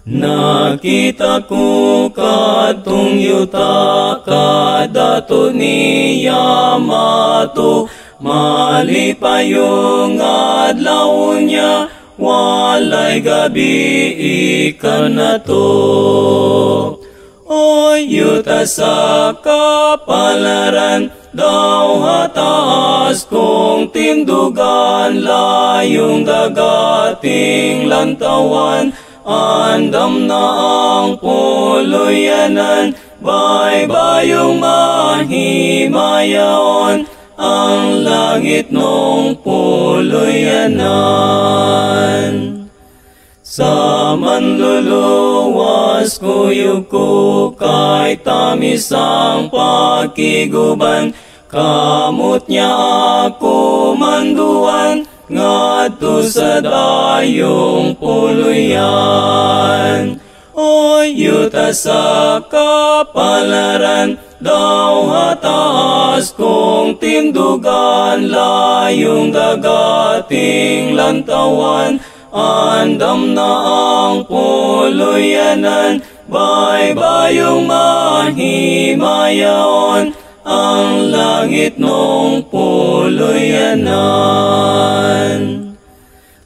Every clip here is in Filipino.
Nakita ko katong yuta kadato ni Yamato, malipayong adlaw niya, walay gabi ikan na to. Oy, yuta sa kapalaran, daw hataas kong tindugan, layong dagating lantawan, andam na ang puluyanan, baybayong mahimayaon, ang langit nung puluyanan. Sa manluluwas kuyog ko kay tamis ang pakiguban, kamot niya ako manduan, ngadto sa dayong puluyan. Oy, yuta sa kapalaran, daw hataas kong tindugan, layong dagating lantawan, andam na ang puluyanan, baybayong mahimayaon, ang langit nung puluyanan.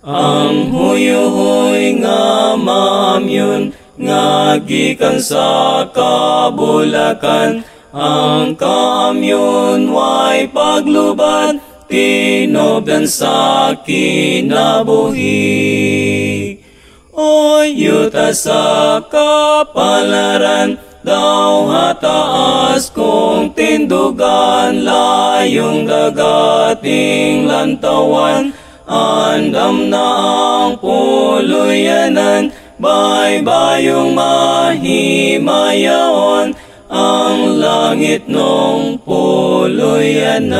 Ang huyuhoy nga mamyun, nga gikan sa kabulakan, ang kaamyon way paglubad, tinobdan sa kinabuhi. Oy, yuta sa kapalaran, daw hataas kong tindugan, layong dagating lantawan, andam na ang puluyanan, baybayong mahimayaon, ang langit nung puluyanan.